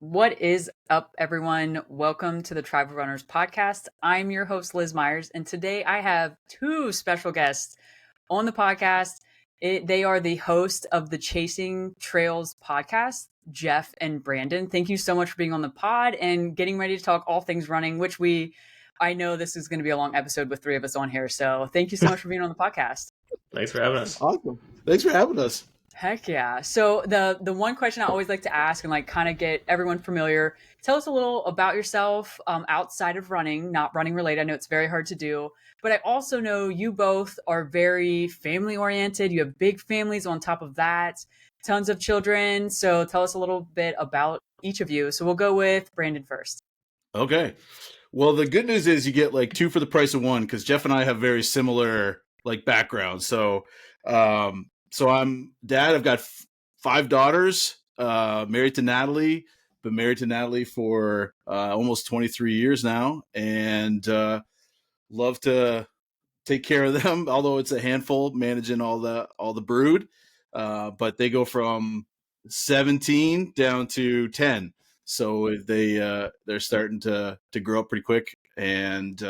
What is up, everyone? Welcome to the Tribe of Runners podcast. I'm your host, Liz Myers, and today I have two special guests on the podcast. They are the host of the Chasing Trails podcast, Jeff and Brandon. Thank you so much for being on the pod and getting ready to talk all things running, I know this is going to be a long episode with three of us on here. So thank you so much for being on the podcast. Thanks for having us. Awesome. Thanks for having us. Heck yeah. So the one question I always like to ask and kind of get everyone familiar, tell us a little about yourself outside of running, not running related. I know it's very hard to do, but I also know you both are very family oriented. You have big families on top of that, tons of children. So tell us a little bit about each of you. So we'll go with Brandon first. Okay. Well, the good news is you get two for the price of one, because Jeff and I have very similar backgrounds. So I'm dad. I've got five daughters, married to Natalie, been married to Natalie for almost 23 years now, and love to take care of them, although it's a handful managing all the brood. But they go from 17 down to 10. So they're starting to grow up pretty quick. And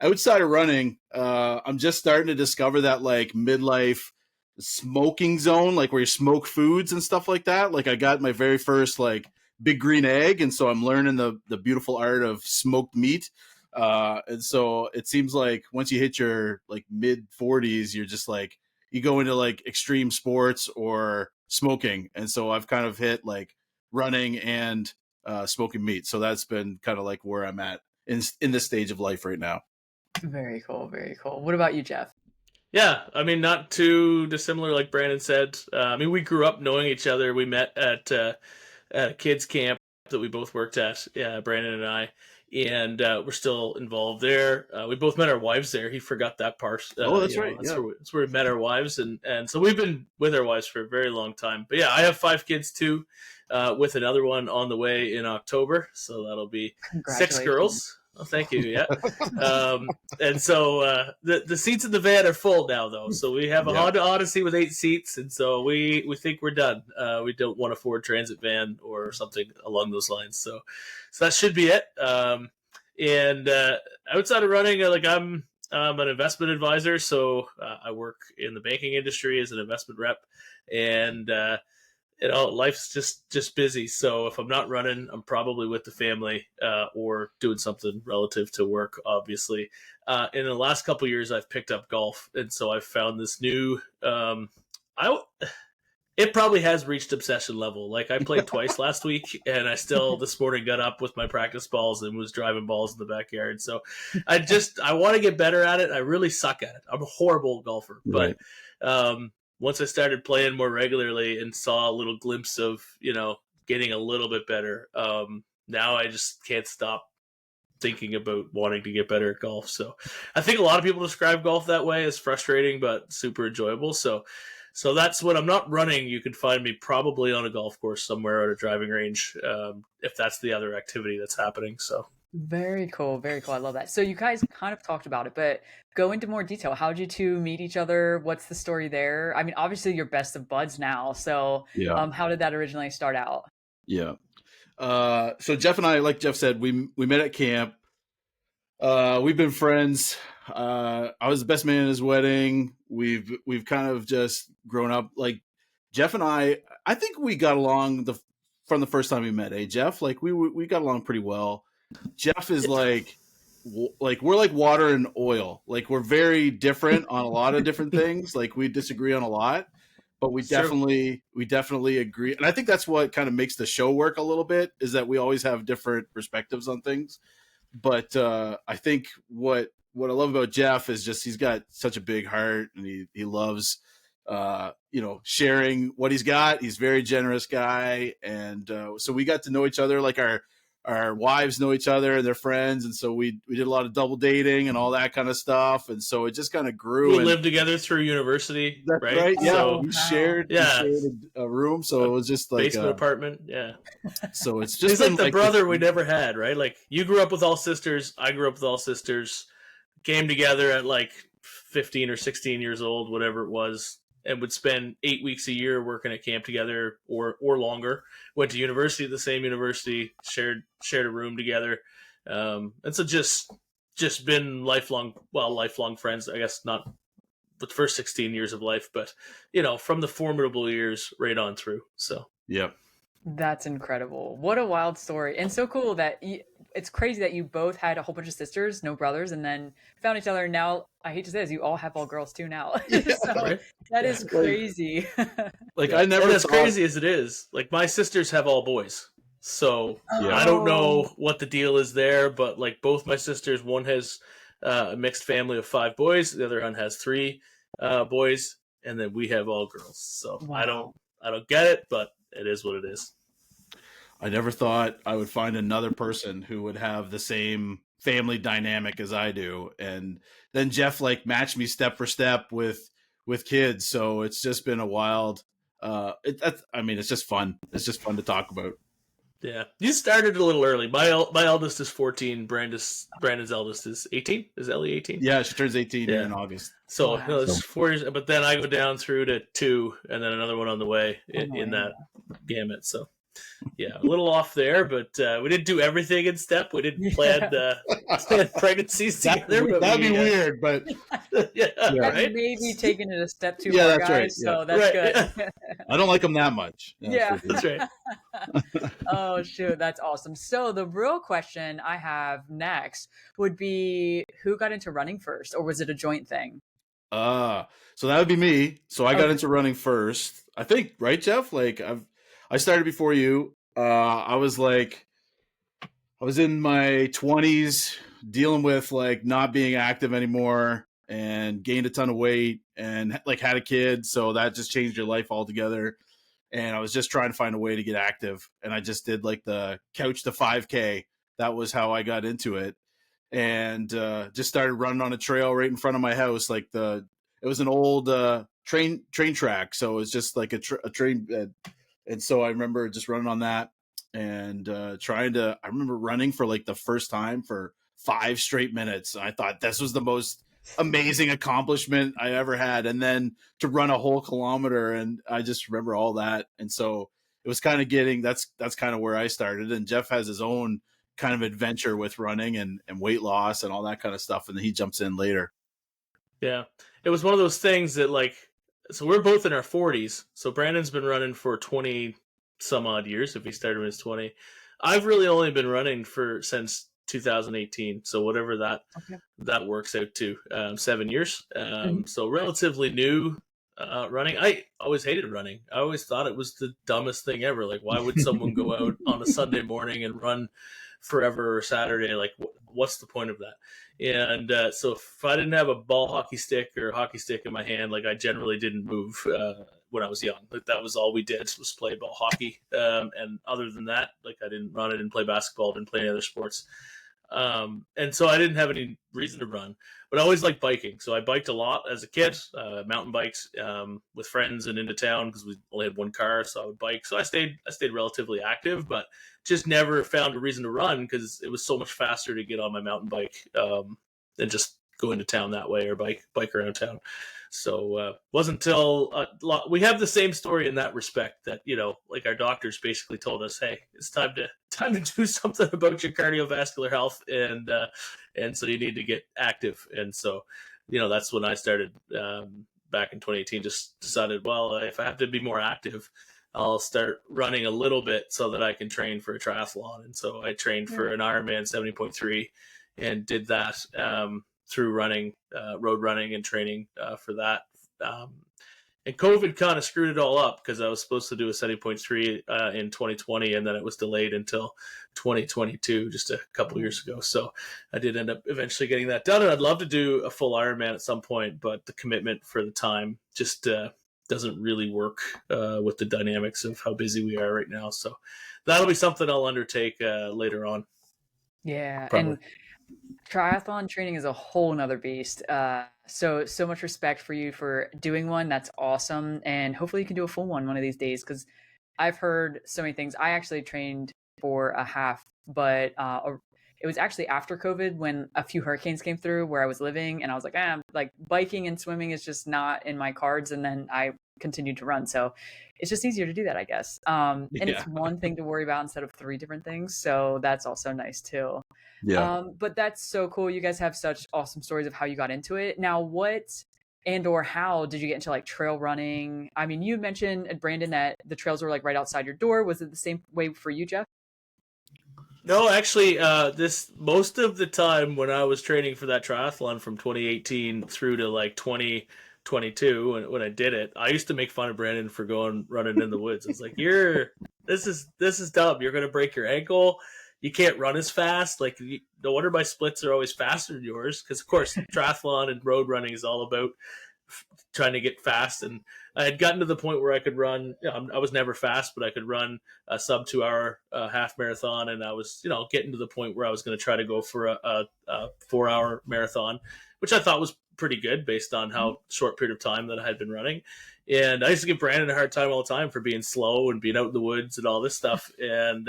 outside of running, I'm just starting to discover that midlife smoking zone, where you smoke foods and stuff like that. I got my very first big green egg, and so I'm learning the beautiful art of smoked meat. And so it seems like once you hit your mid 40s, you're just you go into extreme sports or smoking. And so I've kind of hit running and smoking meat. So that's been kind of where I'm at in this stage of life right now. Very cool. Very cool. What about you, Jeff? Yeah, I mean, not too dissimilar, like Brandon said. We grew up knowing each other. We met at a kids camp that we both worked at, Brandon and I, and we're still involved there. We both met our wives there. He forgot that part. That's right. That's where we met our wives, and so we've been with our wives for a very long time. But yeah, I have 5 kids too, with another one on the way in October. So that'll be 6 girls. Oh, thank you. Yeah. And so the seats in the van are full now, though. So we have a Honda Odyssey with 8 seats, and so we think we're done. We don't want a Ford Transit van or something along those lines. So that should be it. And outside of running, I'm an investment advisor, so I work in the banking industry as an investment rep, and life's just busy. So if I'm not running, I'm probably with the family or doing something relative to work, obviously. In the last couple of years, I've picked up golf. And so I've found this new, it probably has reached obsession level. I played twice last week, and I still this morning got up with my practice balls and was driving balls in the backyard. So I want to get better at it. I really suck at it. I'm a horrible golfer, but, once I started playing more regularly and saw a little glimpse of, getting a little bit better, now I just can't stop thinking about wanting to get better at golf. So I think a lot of people describe golf that way as frustrating, but super enjoyable. So that's when I'm not running. You can find me probably on a golf course somewhere at a driving range, if that's the other activity that's happening. So. Very cool. Very cool. I love that. So you guys kind of talked about it, but go into more detail. How did you two meet each other? What's the story there? I mean, obviously you're best of buds now. So how did that originally start out? Yeah. So Jeff and I, like Jeff said, we met at camp. We've been friends. I was the best man at his wedding. We've kind of just grown up. Jeff and I think we got along from the first time we met. Jeff? We got along pretty well. Jeff is we're like water and oil. We're very different on a lot of different things. We disagree on a lot, but we definitely agree. And I think that's what kind of makes the show work a little bit, is that we always have different perspectives on things. But I think what I love about Jeff is just he's got such a big heart, and he loves sharing what he's got. He's a very generous guy, and so we got to know each other. Our wives know each other and they're friends. And so we did a lot of double dating and all that kind of stuff. And so it just kind of grew. We lived together through university, that's right? Yeah. So, we shared a room. So it was just basement apartment. Yeah. So it's just it's the brother we never had, right? You grew up with all sisters. I grew up with all sisters, came together at 15 or 16 years old, whatever it was. and would spend 8 weeks a year working at camp together or longer. Went to university at the same university, shared a room together. And so just been lifelong friends, I guess, not the first 16 years of life, but from the formidable years right on through. So, yep. That's incredible. What a wild story. And so cool that it's crazy that you both had a whole bunch of sisters, no brothers, and then found each other. And now, I hate to say this, you all have all girls too now. So right? that is crazy. Like I never. And as crazy as it is, like my sisters have all boys. So I don't know what the deal is there, but like both my sisters, one has a mixed family of 5 boys, the other one has 3 boys, and then we have all girls. So I don't get it, but it is what it is. I never thought I would find another person who would have the same family dynamic as I do. And then Jeff like matched me step for step with kids. So it's just been a wild, it's just fun. It's just fun to talk about. Yeah. You started a little early. My eldest is 14. Brandon's eldest is 18. Is Ellie 18? Yeah, she turns 18 in August. So it's 4 years, but then I go down through to 2 and then another one on the way in that gamut. So yeah, a little off there, but we didn't do everything in step. We didn't plan pregnancies together. That'd be weird, but right? Maybe taking it a step too far, guys. Right. So that's good. I don't like them that much. That's right. Oh shoot, that's awesome. So the real question I have next would be, who got into running first, or was it a joint thing? So that would be me. So I got into running first, I think, right, Jeff? Like I started before you. I was in my 20s dealing with like not being active anymore and gained a ton of weight and like had a kid. So that just changed your life altogether. And I was just trying to find a way to get active. And I just did like the couch to 5K. That was how I got into it. And just started running on a trail right in front of my house. Like it was an old train track. So it was just like a train. And so I remember just running on that and I remember running for like the first time for 5 straight minutes. And I thought this was the most amazing accomplishment I ever had. And then to run a whole kilometer, and I just remember all that. And so it was kind of that's kind of where I started. And Jeff has his own kind of adventure with running and weight loss and all that kind of stuff. And then he jumps in later. Yeah. It was one of those things that like, so we're both in our 40s. So Brandon's been running for 20 some odd years if he started when he was 20. I've really only been running since 2018. So whatever that works out to, 7 years. So relatively new running. I always hated running. I always thought it was the dumbest thing ever. Like, why would someone go out on a Sunday morning and run forever or Saturday? Like, what's the point of that? And so if I didn't have a ball hockey stick or a hockey stick in my hand, like I generally didn't move when I was young. Like that was all we did was play ball hockey. And other than that, like I didn't run, I didn't play basketball, didn't play any other sports. And so I didn't have any reason to run, but I always liked biking. So I biked a lot as a kid, mountain bikes with friends and into town because we only had one car. So I would bike. So I stayed relatively active, but just never found a reason to run because it was so much faster to get on my mountain bike than just go into town that way or bike around town. So wasn't until we have the same story in that respect that, like our doctors basically told us, hey, it's time to do something about your cardiovascular health. And so you need to get active. And so, that's when I started back in 2018, just decided, well, if I have to be more active, I'll start running a little bit so that I can train for a triathlon. And so I trained for an Ironman 70.3 and did that through running, road running and training for that. And COVID kind of screwed it all up because I was supposed to do a 70.3 in 2020, and then it was delayed until 2022, just a couple years ago. So I did end up eventually getting that done, and I'd love to do a full Ironman at some point, but the commitment for the time just doesn't really work with the dynamics of how busy we are right now. So that'll be something I'll undertake later on. Yeah, probably. And triathlon training is a whole nother beast. So much respect for you for doing one. That's awesome. And hopefully you can do a full one of these days, because I've heard so many things. I actually trained for a half, but it was actually after COVID when a few hurricanes came through where I was living, and I was like, biking and swimming is just not in my cards. And then I continued to run. So it's just easier to do that, I guess. And it's one thing to worry about instead of 3 different things. So that's also nice too. Yeah. But that's so cool. You guys have such awesome stories of how you got into it. Now, what and or how did you get into like trail running? I mean, you mentioned, Brandon, that the trails were like right outside your door. Was it the same way for you, Jeff? No, actually, this most of the time when I was training for that triathlon from 2018 through to like 2022, when I did it, I used to make fun of Brandon for going running in the woods. It's like, this is dumb. You're gonna break your ankle. You can't run as fast. Like, no wonder my splits are always faster than yours. Because of course, triathlon and road running is all about trying to get fast. And I had gotten to the point where I could run. I was never fast, but I could run a sub 2 hour half marathon. And I was, getting to the point where I was going to try to go for a 4 hour marathon, which I thought was pretty good based on how short period of time that I had been running. And I used to give Brandon a hard time all the time for being slow and being out in the woods and all this stuff. And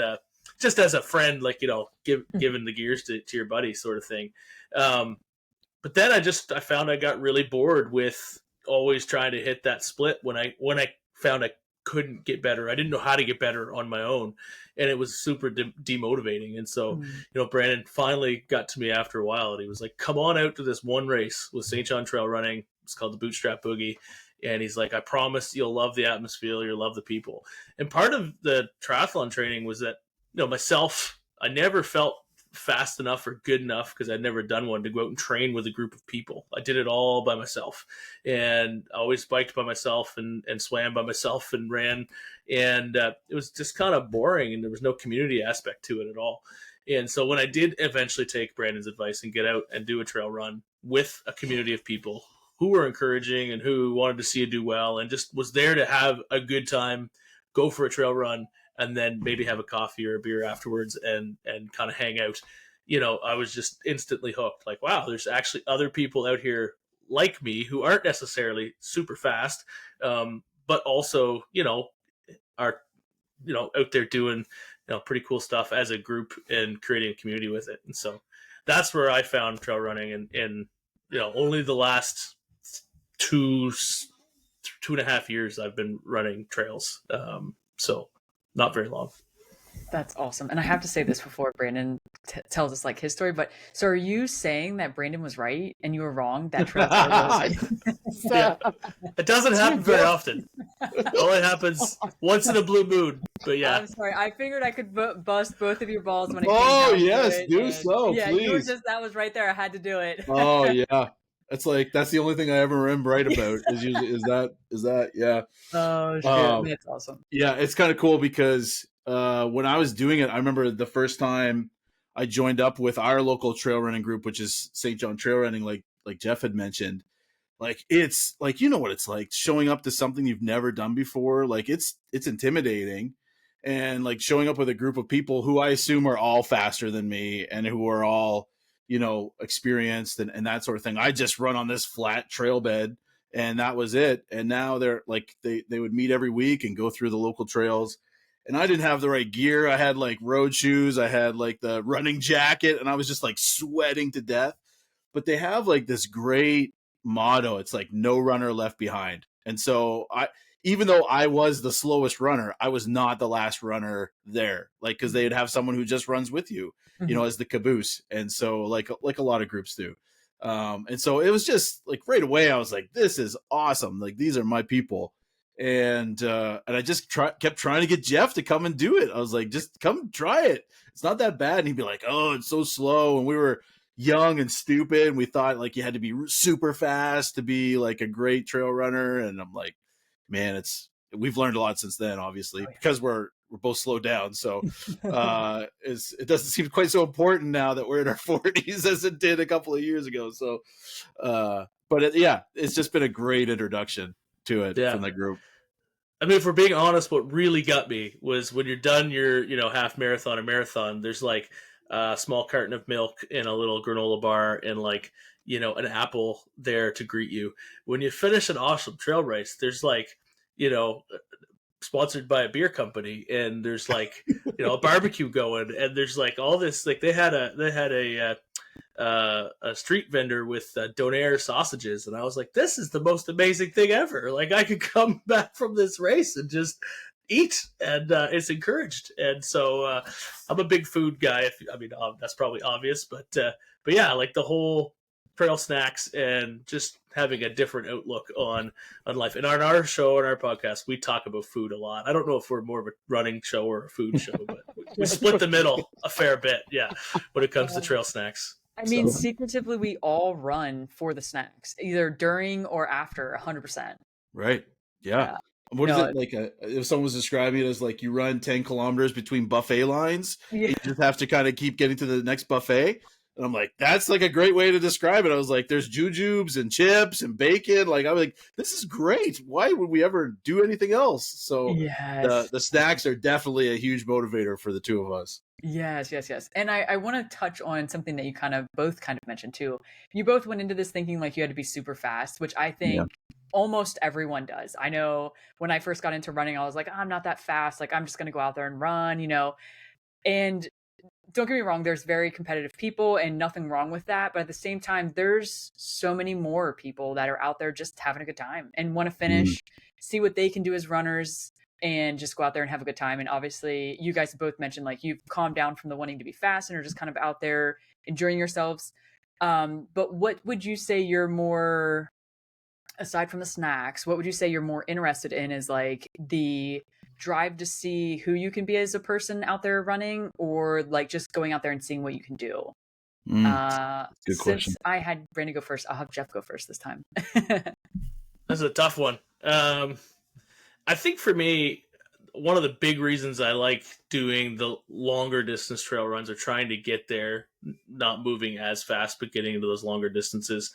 just as a friend, like, giving the gears to your buddy sort of thing. But then I found I got really bored with always trying to hit that split when I found I couldn't get better. I didn't know how to get better on my own, and it was super demotivating. And so, Brandon finally got to me after a while, and he was like, "Come on out to this one race with St. John Trail Running. It's called the Bootstrap Boogie." And he's like, "I promise you'll love the atmosphere, you'll love the people." And part of the triathlon training was that, myself, I never felt fast enough or good enough, because I'd never done one, to go out and train with a group of people. I did it all by myself, and I always biked by myself and swam by myself and ran. And it was just kind of boring, and there was no community aspect to it at all. And so when I did eventually take Brandon's advice and get out and do a trail run with a community of people who were encouraging and who wanted to see you do well and just was there to have a good time, go for a trail run, and then maybe have a coffee or a beer afterwards and kind of hang out, I was just instantly hooked. Like, wow, there's actually other people out here like me who aren't necessarily super fast, but also, are, out there doing, pretty cool stuff as a group and creating a community with it. And so that's where I found trail running in only the last 2.5 years I've been running trails. So not very long. That's awesome. And I have to say this before Brandon tells us like his story, but so are you saying that Brandon was right and you were wrong? That trail yeah. It doesn't happen very often. It only happens once in a blue moon. But yeah. I'm sorry. I figured I could bust both of your balls when it came down to it. Yes, do so, yeah, please. You were just, that was right there. I had to do it. Oh yeah. It's like, that's the only thing I ever remember right about is that yeah. Oh shit, that's awesome. Yeah, it's kind of cool because when I was doing it, I remember the first time I joined up with our local trail running group, which is St. John Trail Running, like Jeff had mentioned. Like, it's like, what it's like showing up to something you've never done before. Like, it's intimidating, and like showing up with a group of people who I assume are all faster than me and who are all, experienced and that sort of thing. I just run on this flat trail bed, and that was it. And now they're like, they would meet every week and go through the local trails. And I didn't have the right gear. I had like road shoes. I had like the running jacket, and I was just like sweating to death. But they have like this great motto. It's like, no runner left behind. And so even though I was the slowest runner, I was not the last runner there. Like, because they'd have someone who just runs with you, as the caboose. And so like a lot of groups do. And so it was just like right away, I was like, this is awesome. Like, these are my people. And I just kept trying to get Jeff to come and do it. I was like, just come try it. It's not that bad. And he'd be like, oh, it's so slow. And we were young and stupid, and we thought like you had to be super fast to be like a great trail runner. And I'm like, man, we've learned a lot since then, obviously, because we're both slowed down. So it doesn't seem quite so important now that we're in our 40s as it did a couple of years ago. So but it's just been a great introduction to it from the group. I mean, if we're being honest, what really got me was when you're done your, half marathon or marathon, there's like a small carton of milk and a little granola bar and like, an apple there to greet you. When you finish an awesome trail race, there's like, sponsored by a beer company, and there's like, a barbecue going, and there's like all this, like they had a a street vendor with Donair sausages, and I was like, this is the most amazing thing ever. Like, I could come back from this race and just eat, and it's encouraged. And so I'm a big food guy. That's probably obvious, but yeah, like the whole trail snacks and just having a different outlook on life. And on our show, on our podcast, we talk about food a lot. I don't know if we're more of a running show or a food show, but we split the middle a fair bit, yeah, when it comes to trail snacks. I mean, secretively, we all run for the snacks, either during or after, 100%. Right. Yeah. What is it like? If someone was describing it as like you run 10 kilometers between buffet lines, you just have to kind of keep getting to the next buffet. And I'm like, that's like a great way to describe it. I was like, there's jujubes and chips and bacon. Like, I'm like, this is great. Why would we ever do anything else? So the snacks are definitely a huge motivator for the two of us. Yes. And I want to touch on something that you both mentioned too. You both went into this thinking like you had to be super fast, which I think almost everyone does. I know when I first got into running, I was like, I'm not that fast. Like, I'm just going to go out there and run, and don't get me wrong, there's very competitive people and nothing wrong with that. But at the same time, there's so many more people that are out there just having a good time and want to finish, see what they can do as runners, and just go out there and have a good time. And obviously, you guys both mentioned like you've calmed down from the wanting to be fast and are just kind of out there enjoying yourselves. But what would you say you're more, aside from the snacks, what would you say you're more interested in is like the drive to see who you can be as a person out there running, or like just going out there and seeing what you can do? Good question. Since I had Brandon go first, I'll have Jeff go first this time. That's a tough one. I think for me, one of the big reasons I like doing the longer distance trail runs or trying to get there, not moving as fast, but getting into those longer distances,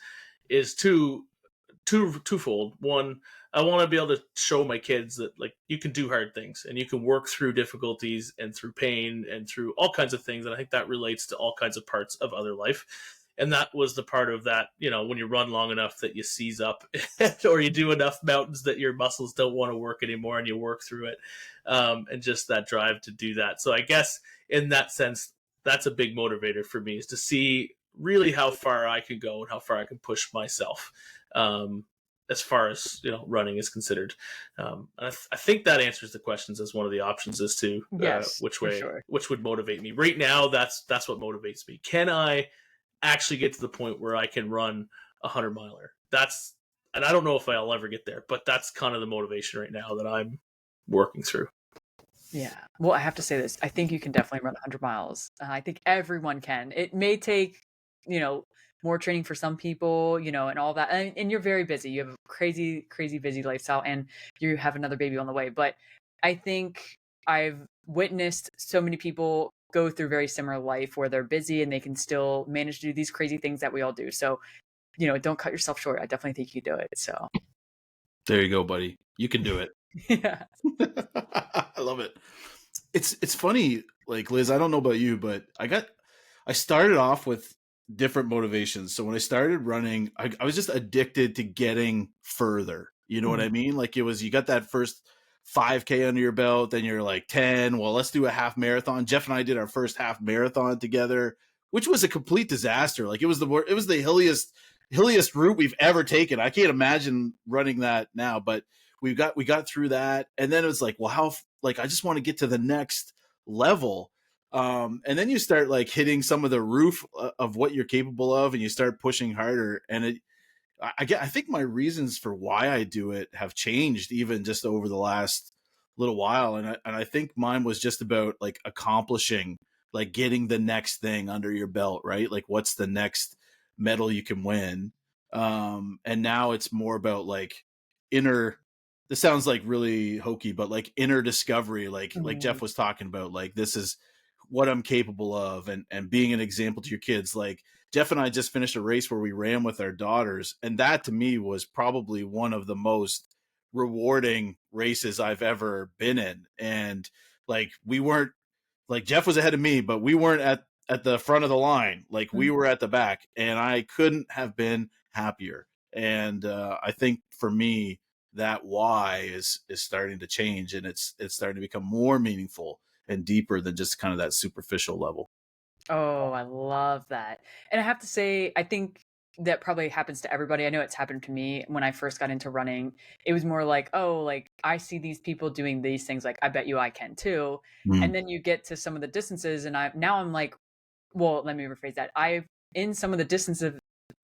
is twofold. One, I want to be able to show my kids that like you can do hard things and you can work through difficulties and through pain and through all kinds of things. And I think that relates to all kinds of parts of other life. And that was the part of that, when you run long enough that you seize up or you do enough mountains that your muscles don't want to work anymore and you work through it. And just that drive to do that. So I guess in that sense, that's a big motivator for me, is to see really how far I can go and how far I can push myself. As far as running is considered. I think that answers the questions as one of the options as to which would motivate me. Right now, that's what motivates me. Can I actually get to the point where I can run a 100-miler? And I don't know if I'll ever get there, but that's kind of the motivation right now that I'm working through. Yeah. Well, I have to say this. I think you can definitely run 100 miles. I think everyone can. It may take, more training for some people, and all that. And you're very busy. You have a crazy, crazy busy lifestyle, and you have another baby on the way. But I think I've witnessed so many people go through very similar life where they're busy and they can still manage to do these crazy things that we all do. So, don't cut yourself short. I definitely think you can do it. So there you go, buddy. You can do it. Yeah. I love it. It's funny, like Liz, I don't know about you, but I started off with different motivations. So when I started running, I was just addicted to getting further. You know what I mean? Like you got that first 5K under your belt, then you're like 10. Well, let's do a half marathon. Jeff and I did our first half marathon together, which was a complete disaster. Like it was the hilliest route we've ever taken. I can't imagine running that now, but we got through that. And then it was like, well, I just want to get to the next level. And then you start like hitting some of the roof of what you're capable of, and you start pushing harder. And I think my reasons for why I do it have changed even just over the last little while. And I think mine was just about like accomplishing, like getting the next thing under your belt, right? Like what's the next medal you can win? And now it's more about like this sounds like really hokey, but like inner discovery, like Jeff was talking about, like this is what I'm capable of, and being an example to your kids. Like Jeff and I just finished a race where we ran with our daughters, and that to me was probably one of the most rewarding races I've ever been in. And like we weren't, like Jeff was ahead of me, but we weren't at the front of the line. Like we were at the back, and I couldn't have been happier. And I think for me, that why is starting to change, and it's starting to become more meaningful and deeper than just kind of that superficial level. Oh, I love that. And I have to say, I think that probably happens to everybody. I know it's happened to me when I first got into running. It was more like, oh, like I see these people doing these things, like I bet you I can too. And Mm. then you get to some of the distances and I'm like, well, let me rephrase that. I've in some of the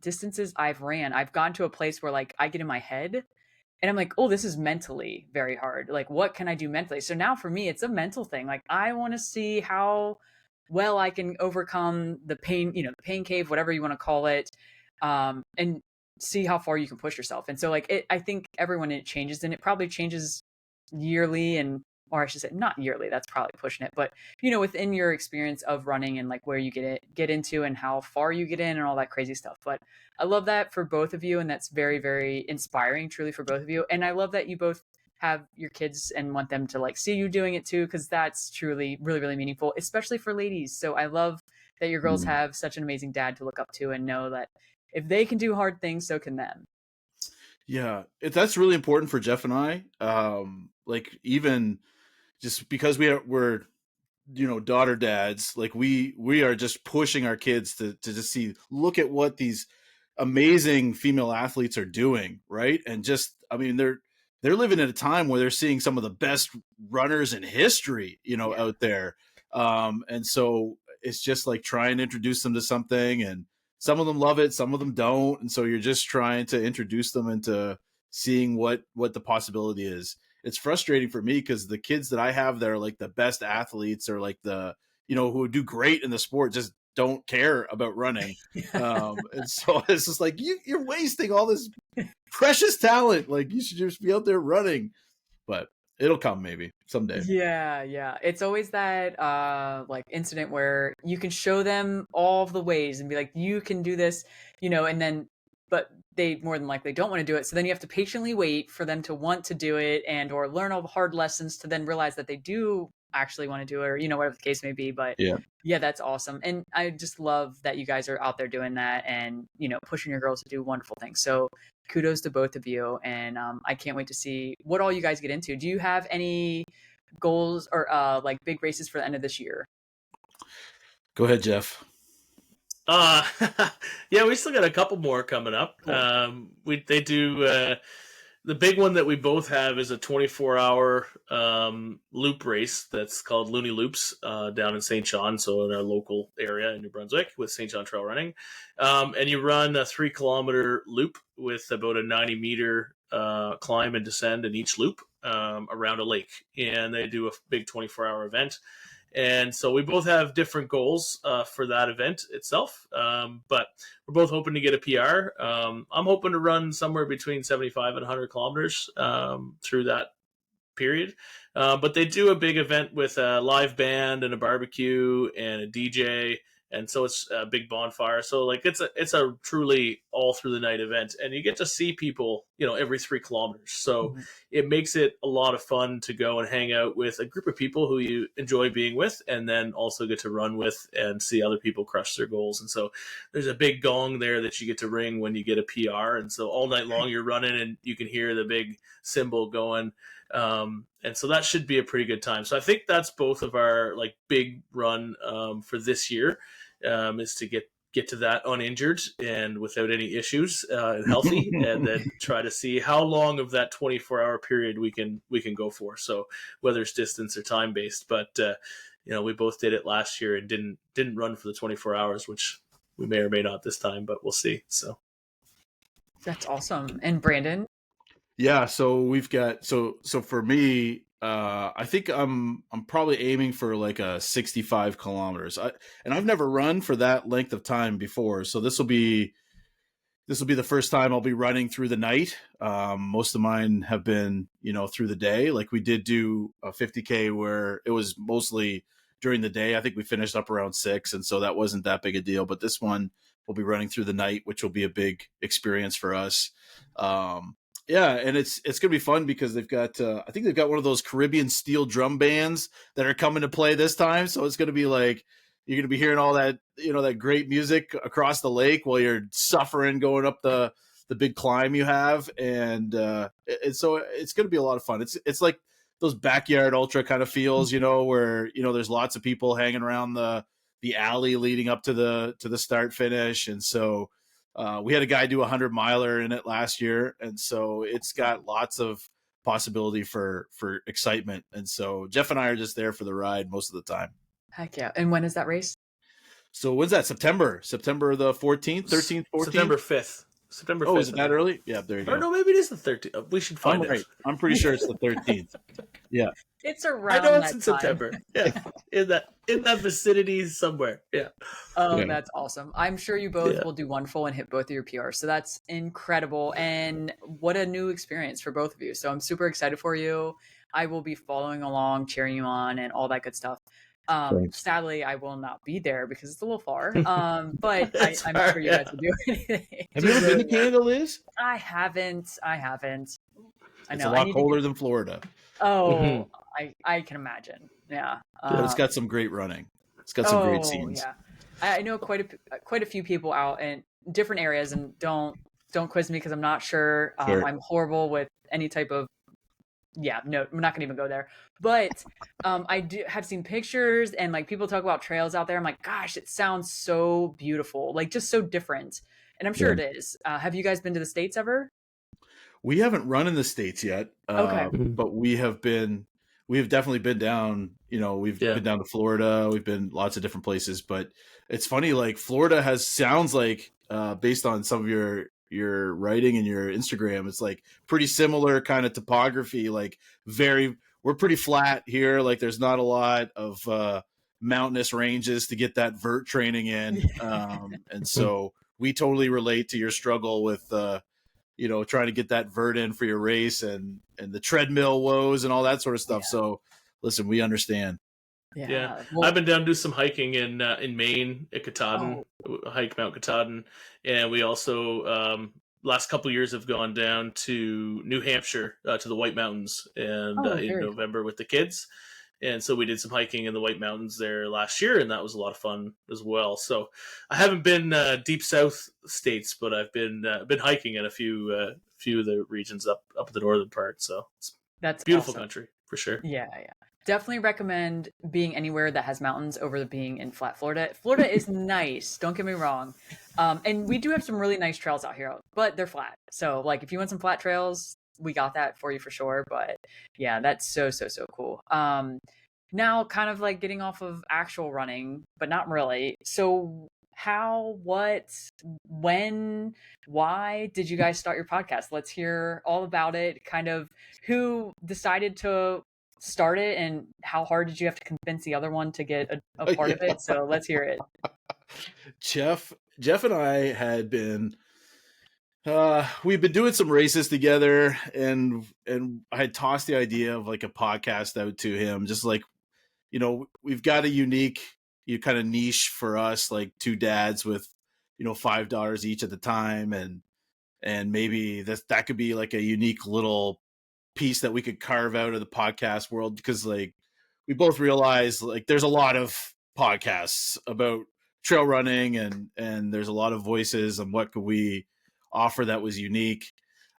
distances I've ran, I've gone to a place where like I get in my head and I'm like, oh, this is mentally very hard. Like, what can I do mentally? So now for me, it's a mental thing. Like, I want to see how well I can overcome the pain, the pain cave, whatever you want to call it, and see how far you can push yourself. And so, like, I think everyone it changes, and it probably changes yearly, and or I should say, not yearly. That's probably pushing it, but within your experience of running and like where you get into and how far you get in and all that crazy stuff. But I love that for both of you, and that's very, very inspiring, truly, for both of you. And I love that you both have your kids and want them to like see you doing it too, because that's truly really, really meaningful, especially for ladies. So I love that your girls Mm. have such an amazing dad to look up to and know that if they can do hard things, so can them. Yeah, that's really important for Jeff and I. Like even just because we're daughter dads, like we are just pushing our kids to just see, look at what these amazing female athletes are doing, right? And just, I mean, they're living at a time where they're seeing some of the best runners in history, Yeah. out there. And so it's just like trying to introduce them to something, and some of them love it, some of them don't, and so you're just trying to introduce them into seeing what the possibility is. It's frustrating for me because the kids that I have that are like the best athletes, or like the who do great in the sport, just don't care about running. And so it's just like you're wasting all this precious talent. Like, you should just be out there running. But it'll come maybe someday. Yeah, yeah. It's always that like incident where you can show them all of the ways and be like, you can do this, and then but they more than likely don't want to do it. So then you have to patiently wait for them to want to do it and or learn all the hard lessons to then realize that they do actually want to do it, or whatever the case may be. But Yeah. yeah, that's awesome. And I just love that you guys are out there doing that and, pushing your girls to do wonderful things. So kudos to both of you. And I can't wait to see what all you guys get into. Do you have any goals or like big races for the end of this year? Go ahead, Jeff. Yeah, we still got a couple more coming up. Cool. They do the big one that we both have is a 24-hour loop race that's called Looney Loops down in St. John, so in our local area in New Brunswick with St. John Trail Running. And you run a 3-kilometer loop with about a 90-meter climb and descend in each loop around a lake. And they do a big 24-hour event. And so we both have different goals for that event itself, but we're both hoping to get a PR. I'm hoping to run somewhere between 75 and 100 kilometers through that period. But they do a big event with a live band and a barbecue and a DJ. And so it's a big bonfire. So like it's a truly all through the night event, and you get to see people, every 3 kilometers. So Mm-hmm. it makes it a lot of fun to go and hang out with a group of people who you enjoy being with, and then also get to run with and see other people crush their goals. And so there's a big gong there that you get to ring when you get a PR. And so all night long you're running and you can hear the big cymbal going. And so that should be a pretty good time. So I think that's both of our like big run for this year, is to get to that uninjured and without any issues and healthy, and then try to see how long of that 24-hour period we can go for. So whether it's distance or time based, but we both did it last year and didn't run for the 24 hours, which we may or may not this time, but we'll see. So That's awesome. And Brandon? Yeah, so we've got so for me, I think I'm probably aiming for like a 65 kilometers. And I've never run for that length of time before, so this will be the first time I'll be running through the night. Most of mine have been, through the day. Like we did do a 50K where it was mostly during the day. I think we finished up around 6, and so that wasn't that big a deal. But this one will be running through the night, which will be a big experience for us. Yeah, and it's gonna be fun because they've got I think they've got one of those Caribbean steel drum bands that are coming to play this time. So it's gonna be like you're gonna be hearing all that that great music across the lake while you're suffering going up the big climb you have, and so it's gonna be a lot of fun. It's like those backyard ultra kind of feels, where there's lots of people hanging around the the alley leading up to the start finish. And so we had a guy do a 100-miler in it last year, and so it's got lots of possibility for excitement. And so Jeff and I are just there for the ride most of the time. Heck yeah. And when is that race? So when's that? September the 14th, 13th, 14th? September 5th. September 5th. Oh, is it that early? Yeah, there you go. Or no, maybe it is the 13th. We should find it. I'm pretty sure it's the 13th. Yeah. It's around. I know it's in time. September. Yeah. in that vicinity somewhere. Yeah. Oh, Yeah. That's awesome. I'm sure you both will do wonderful and hit both of your PRs. So that's incredible. And what a new experience for both of you. So I'm super excited for you. I will be following along, cheering you on, and all that good stuff. Sadly, I will not be there because it's a little far. But I'm sure you guys will do anything. Have you ever been to Canada, Liz? I haven't. I know. It's a lot colder than Florida. Oh, I can imagine. Yeah. But it's got some great running. It's got some great scenes. Yeah. I know quite a few people out in different areas, and don't quiz me because I'm not sure. Sure. I'm horrible with any type of. Yeah, no, I'm not gonna even go there. But I have seen pictures and like people talk about trails out there. I'm like, gosh, it sounds so beautiful, like just so different. And I'm sure it is. Have you guys been to the States ever? We haven't run in the States yet. Okay. But we have definitely been down, we've been down to Florida. We've been lots of different places, but it's funny, like Florida sounds like, based on some of your writing and your Instagram, it's like pretty similar kind of topography, like we're pretty flat here. Like there's not a lot of, mountainous ranges to get that vert training in. And so we totally relate to your struggle with, trying to get that vert in for your race and the treadmill woes and all that sort of stuff. Yeah. So listen, we understand. Yeah. Well, I've been down to do some hiking in Maine at Katahdin, hike Mount Katahdin. And we also, last couple of years have gone down to New Hampshire, to the White Mountains and in November with the kids. And so we did some hiking in the White Mountains there last year, and that was a lot of fun as well. So I haven't been deep south states, but I've been hiking in a few of the regions up the northern part. So that's beautiful awesome. Country for sure. Yeah. Definitely recommend being anywhere that has mountains over being in flat Florida. Florida is nice. Don't get me wrong. And we do have some really nice trails out here, but they're flat. So like if you want some flat trails, we got that for you for sure. But yeah, that's so cool. Now kind of like getting off of actual running, but not really. So how, what, when, why did you guys start your podcast? Let's hear all about it. Kind of who decided to start it and how hard did you have to convince the other one to get a part of it? So let's hear it. Jeff and I had been we've been doing some races together, and I had tossed the idea of like a podcast out to him, just like, we've got a unique kind of niche for us, like two dads with $5 each at the time, and maybe that could be like a unique little piece that we could carve out of the podcast world, because like we both realize like there's a lot of podcasts about trail running, and there's a lot of voices, and what could we offer that was unique.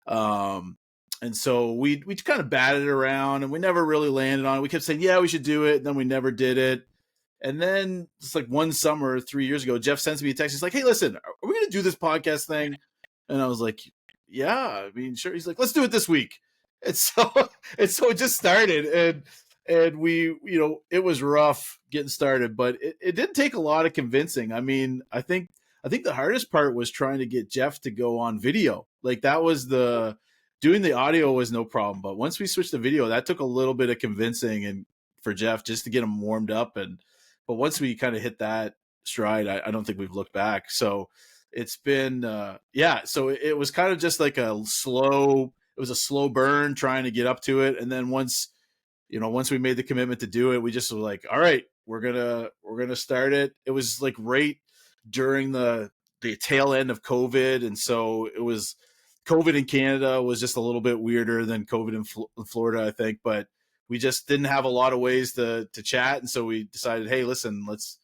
And so we kind of batted it around, and we never really landed on it. We kept saying, yeah, we should do it. And then we never did it. And then it's like one summer 3 years ago, Jeff sends me a text. He's like, hey, listen, are we going to do this podcast thing? And I was like, yeah, I mean, sure. He's like, let's do it this week. And so it just started, and we, it was rough getting started, but it didn't take a lot of convincing. I mean, I think the hardest part was trying to get Jeff to go on video. Like that was doing the audio was no problem, but once we switched to video, that took a little bit of convincing and for Jeff just to get him warmed up. But once we kind of hit that stride, I don't think we've looked back. So it's been, so it was kind of just like a slow burn trying to get up to it. And then once we made the commitment to do it, we just were like, all right, we're going to start it. It was like right during the tail end of COVID. And so it was COVID in Canada was just a little bit weirder than COVID in Florida, I think, but we just didn't have a lot of ways to chat. And so we decided, hey, listen, let's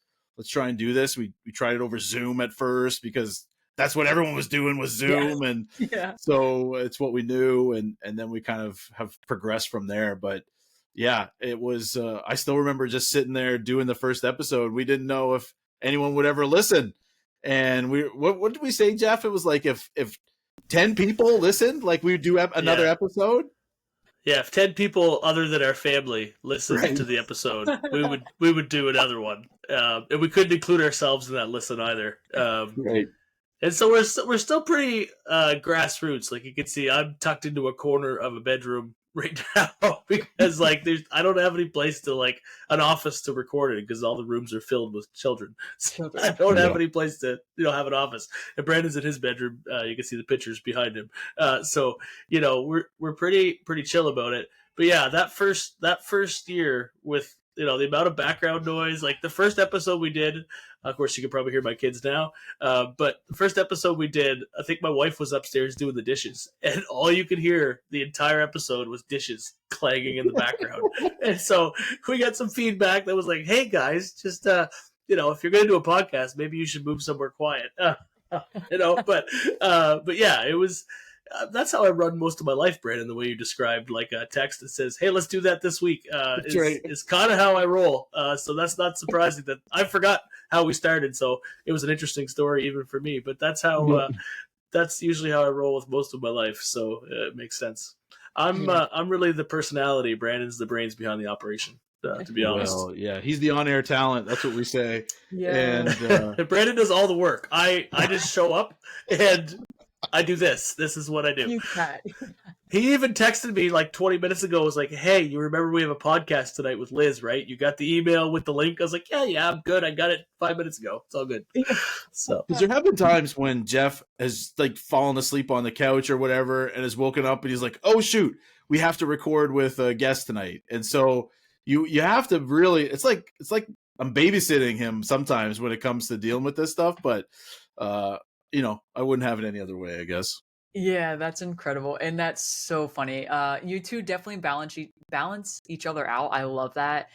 try and do this. We tried it over Zoom at first because that's what everyone was doing was Zoom. Yeah. And so it's what we knew. And then we kind of have progressed from there. But yeah, it was, I still remember just sitting there doing the first episode. We didn't know if anyone would ever listen. And what did we say, Jeff? It was like if 10 people listened, like we would do another episode. Yeah, if 10 people other than our family listened to the episode, we would do another one, and we couldn't include ourselves in that listen either. Right. And so we're still pretty grassroots. Like you can see, I'm tucked into a corner of a bedroom right now because like I don't have any place to like an office to record it because all the rooms are filled with children. So I don't have any place to have an office. And Brandon's in his bedroom. You can see the pictures behind him. So we're pretty chill about it. But yeah, that first year with the amount of background noise, like the first episode we did. Of course, you can probably hear my kids now. But the first episode we did, I think my wife was upstairs doing the dishes, and all you could hear the entire episode was dishes clanging in the background. And so we got some feedback that was like, "Hey guys, just if you're going to do a podcast, maybe you should move somewhere quiet." But yeah, it was. That's how I run most of my life, Brandon. The way you described, like a text that says, "Hey, let's do that this week," is kind of how I roll. So that's not surprising that I forgot how we started. So it was an interesting story even for me. But that's how that's usually how I roll with most of my life. So it makes sense. I'm really the personality. Brandon's the brains behind the operation. To be honest, well, yeah, he's the on-air talent. That's what we say. Yeah, and Brandon does all the work. I just show up and I do this. This is what I do. You cat. He even texted me like 20 minutes ago. Was like, "Hey, you remember we have a podcast tonight with Liz, right? You got the email with the link?" I was like, "Yeah, I'm good. I got it 5 minutes ago. It's all good." So, because there have been times when Jeff has like fallen asleep on the couch or whatever, and has woken up and he's like, "Oh shoot, we have to record with a guest tonight," and so you have to really. It's like I'm babysitting him sometimes when it comes to dealing with this stuff, but I wouldn't have it any other way, I guess. Yeah, that's incredible. And that's so funny. You two definitely balance each other out. I love that.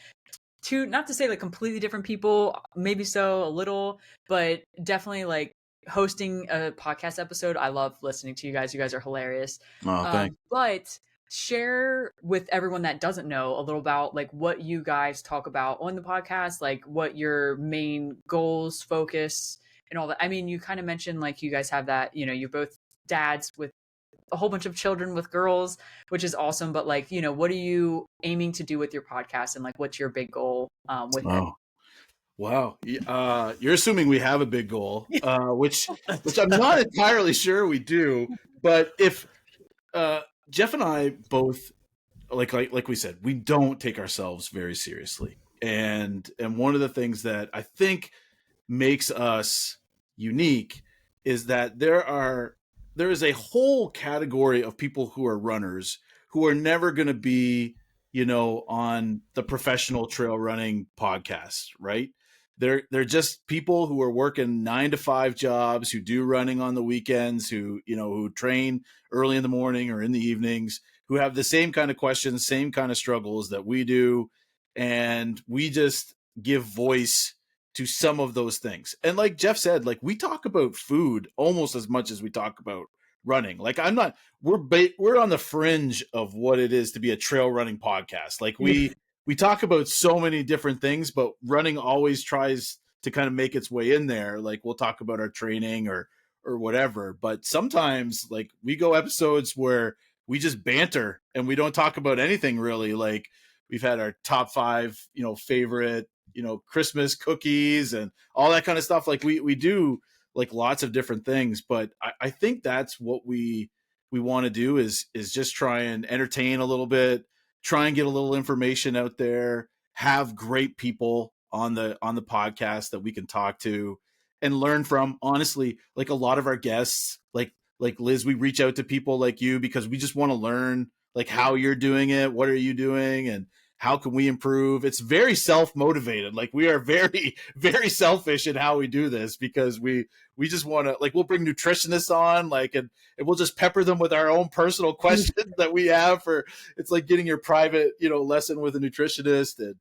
Not to say like completely different people, maybe so a little, but definitely like hosting a podcast episode. I love listening to you guys. You guys are hilarious. Oh, thanks. But share with everyone that doesn't know a little about like what you guys talk about on the podcast, like what your main goals, focus, and all that. I mean, you kind of mentioned like you guys have that, you're both dads with a whole bunch of children with girls, which is awesome. But like, what are you aiming to do with your podcast, and like, what's your big goal with it? Wow. You're assuming we have a big goal, which I'm not entirely sure we do. But if Jeff and I both, like we said, we don't take ourselves very seriously. And one of the things that I think makes us unique is that there is a whole category of people who are runners who are never going to be, on the professional trail running podcast, right? They're just people who are working 9-to-5 jobs, who do running on the weekends, who train early in the morning or in the evenings, who have the same kind of questions, same kind of struggles that we do. And we just give voice to some of those things. And like Jeff said, like we talk about food almost as much as we talk about running. Like we're on the fringe of what it is to be a trail running podcast. Like we talk about so many different things, but running always tries to kind of make its way in there. Like we'll talk about our training or whatever, but sometimes like we go episodes where we just banter and we don't talk about anything really. Like we've had our top 5, favorite, Christmas cookies and all that kind of stuff. Like we do like lots of different things, but I think that's what we want to do is just try and entertain a little bit, try and get a little information out there, have great people on the podcast that we can talk to and learn from. Honestly, like a lot of our guests, like Liz, we reach out to people like you because we just want to learn like how you're doing it, what are you doing, and how can we improve? It's very self-motivated. Like we are very, very selfish in how we do this because we just want to, like, we'll bring nutritionists on, like, and we'll just pepper them with our own personal questions that we have for, it's like getting your private, lesson with a nutritionist.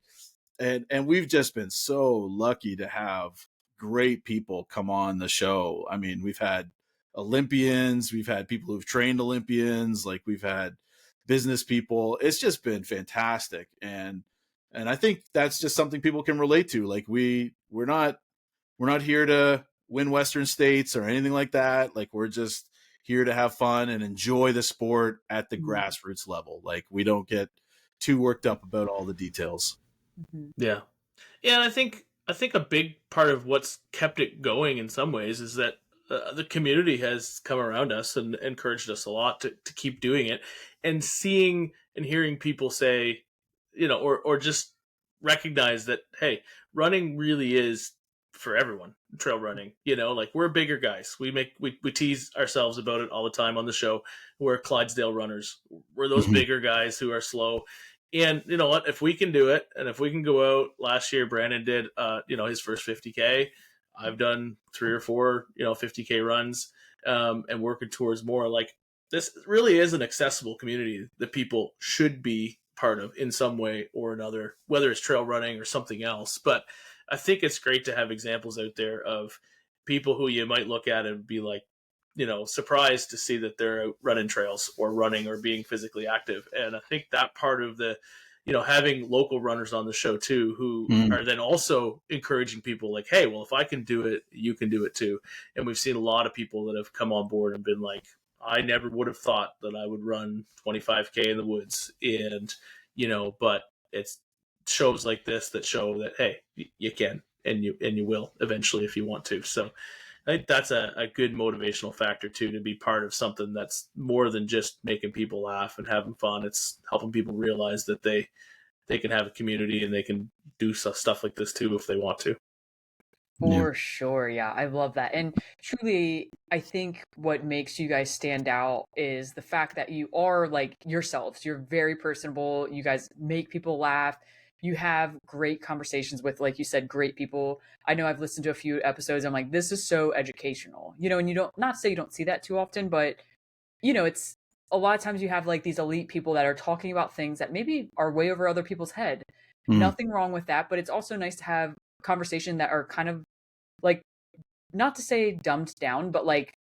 And we've just been so lucky to have great people come on the show. I mean, we've had Olympians, we've had people who've trained Olympians, like we've had business people. It's just been fantastic. And I think that's just something people can relate to. Like we're not not here to win Western States or anything like that. Like, we're just here to have fun and enjoy the sport at the grassroots level. Like, we don't get too worked up about all the details. Yeah. Yeah, and I think a big part of what's kept it going in some ways is that the community has come around us and encouraged us a lot to keep doing it, and seeing and hearing people say, or just recognize that, hey, running really is for everyone. Trail running, like, we're bigger guys. We tease ourselves about it all the time on the show. We're Clydesdale runners. We're those bigger guys who are slow. And you know what? If we can do it, and if we can go out, last year Brandon did, his first 50K. I've done 3 or 4, 50K runs, and working towards more. Like, this really is an accessible community that people should be part of in some way or another, whether it's trail running or something else. But I think it's great to have examples out there of people who you might look at and be like, surprised to see that they're out running trails or running or being physically active. And I think that part of the, having local runners on the show too, who are then also encouraging people like, hey, well, if I can do it, you can do it too. And we've seen a lot of people that have come on board and been like, I never would have thought that I would run 25K in the woods. And, but it's shows like this that show that, hey, you can, and you will eventually if you want to. So I think that's a good motivational factor too, to be part of something that's more than just making people laugh and having fun. It's helping people realize that they can have a community and they can do stuff like this too if they want to. For sure. Yeah, I love that. And truly, I think what makes you guys stand out is the fact that you are like yourselves. You're very personable. You guys make people laugh. You have great conversations with, like you said, great people. I know I've listened to a few episodes. I'm like, this is so educational, and you don't, not say you don't see that too often, but it's a lot of times you have like these elite people that are talking about things that maybe are way over other people's head. Nothing wrong with that, but it's also nice to have conversation that are kind of like, not to say dumbed down, but like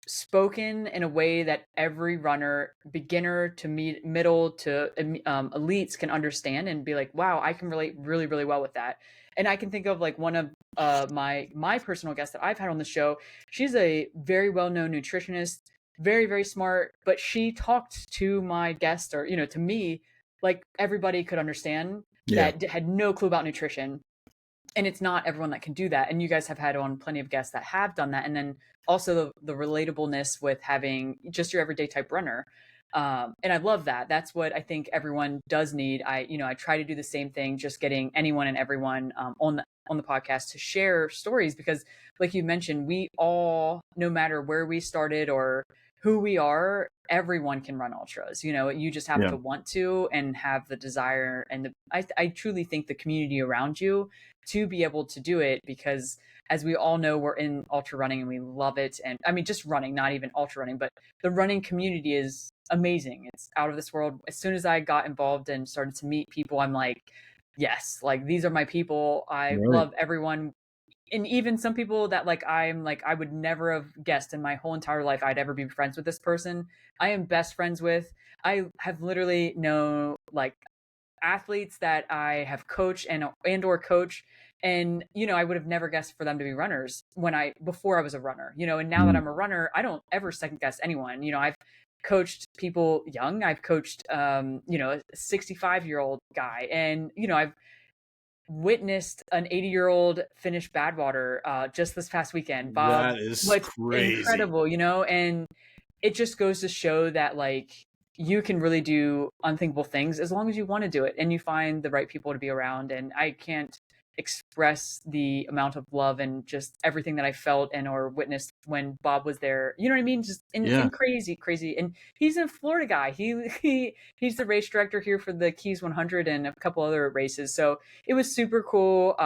spoken in a way that every runner, beginner to middle to elites, can understand and be like, wow, I can relate really, really well with that. And I can think of like one of my personal guests that I've had on the show. She's a very well-known nutritionist, very, very smart, but she talked to my guest, or to me, like everybody could understand, that had no clue about nutrition. And it's not everyone that can do that. And you guys have had on plenty of guests that have done that. And then also the relatability with having just your everyday type runner. And I love that. That's what I think everyone does need. I try to do the same thing, just getting anyone and everyone on the podcast to share stories, because like you mentioned, we all, no matter where we started or who we are, everyone can run ultras. You just have to want to and have the desire. And I truly think the community around you to be able to do it, because as we all know, we're in ultra running and we love it. And I mean, just running, not even ultra running, but the running community is amazing. It's out of this world. As soon as I got involved and started to meet people, I'm like, yes, like these are my people. I love everyone. And even some people that like, I'm like, I would never have guessed in my whole entire life I'd ever be friends with this person, I am best friends with. I have literally known like athletes that I have coached and or coach. And, I would have never guessed for them to be runners before I was a runner, and now that I'm a runner, I don't ever second guess anyone. I've coached people young. I've coached, a 65-year-old guy, and, I've witnessed an 80-year-old finish Badwater just this past weekend. Bob, that is what's crazy. Incredible, and it just goes to show that like you can really do unthinkable things as long as you want to do it and you find the right people to be around. And I can't express the amount of love and just everything that I felt and or witnessed when Bob was there. You know what I mean? Just in crazy. And he's a Florida guy. He's the race director here for the Keys 100 and a couple other races. So it was super cool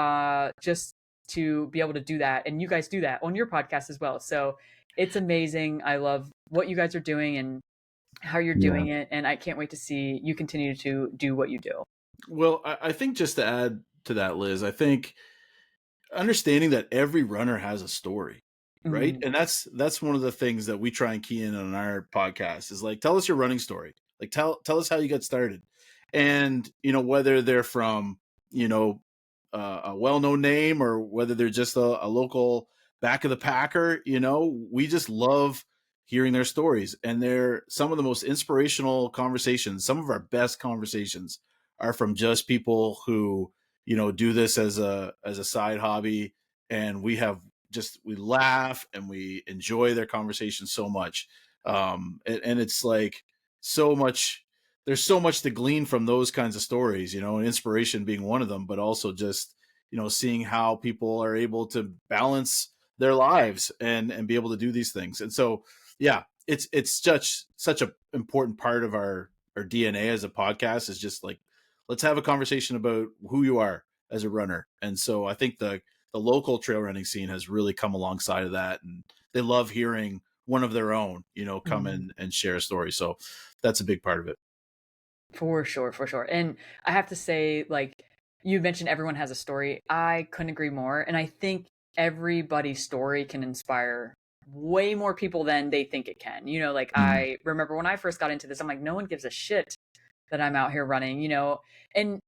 just to be able to do that. And you guys do that on your podcast as well. So it's amazing. I love what you guys are doing and how you're doing it. And I can't wait to see you continue to do what you do. Well, I think just to add to that, Liz, I think understanding that every runner has a story, right? And that's one of the things that we try and key in on our podcast is like, tell us your running story. Like tell us how you got started. And, whether they're from, a well-known name or whether they're just a local back of the packer, we just love hearing their stories. And they're some of the most inspirational conversations. Some of our best conversations are from just people who, do this as a side hobby. And we laugh and we enjoy their conversation so much. And it's like there's so much to glean from those kinds of stories, and inspiration being one of them, but also just, seeing how people are able to balance their lives and be able to do these things. And so, yeah, it's such an important part of our DNA as a podcast is just like, let's have a conversation about who you are as a runner. And so I think the local trail running scene has really come alongside of that. And they love hearing one of their own, come in and share a story. So that's a big part of it. For sure, for sure. And I have to say, like, you mentioned everyone has a story. I couldn't agree more. And I think everybody's story can inspire way more people than they think it can. I remember when I first got into this, I'm like, no one gives a shit that I'm out here running, and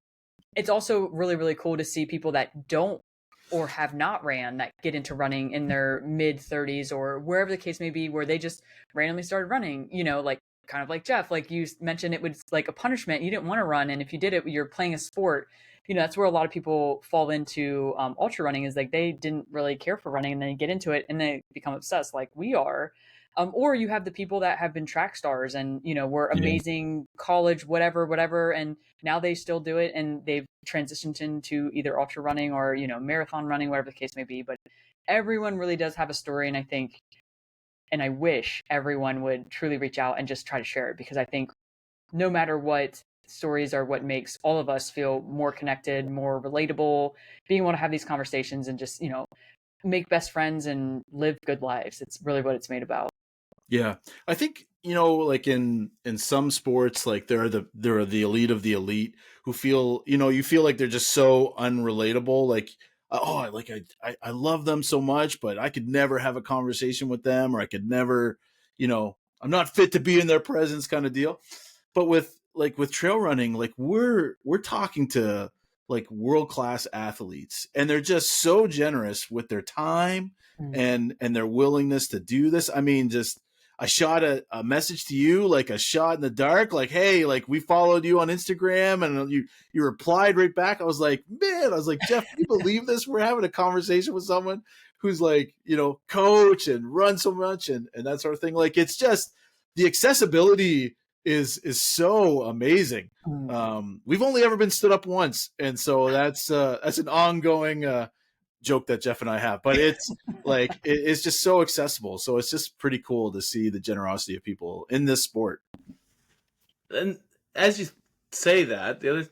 it's also really, really cool to see people that don't or have not ran that get into running in their mid 30s or wherever the case may be, where they just randomly started running, like kind of like Jeff, like you mentioned, it was like a punishment. You didn't want to run. And if you did it, you're playing a sport. That's where a lot of people fall into ultra running is like they didn't really care for running and then you get into it and they become obsessed like we are. Or you have the people that have been track stars and, were amazing college, whatever. And now they still do it and they've transitioned into either ultra running or, marathon running, whatever the case may be. But everyone really does have a story. And I think, and I wish everyone would truly reach out and just try to share it because I think no matter what, stories are what makes all of us feel more connected, more relatable, being able to have these conversations and just, make best friends and live good lives. It's really what it's made about. Yeah. I think, like in some sports, like there are the elite of the elite who feel, you feel like they're just so unrelatable. Like, I love them so much, but I could never have a conversation with them or I could never, I'm not fit to be in their presence kind of deal. But with trail running, like we're talking to like world-class athletes and they're just so generous with their time and their willingness to do this. I mean, just I shot a message to you, like a shot in the dark, like, hey, like we followed you on Instagram and you replied right back. I was like, Jeff, can you believe this? We're having a conversation with someone who's like, coach and run so much and that sort of thing. Like, it's just the accessibility is so amazing. We've only ever been stood up once. And so that's an ongoing, joke that Jeff and I have, but it's like it's just so accessible. So it's just pretty cool to see the generosity of people in this sport. And as you say that, the other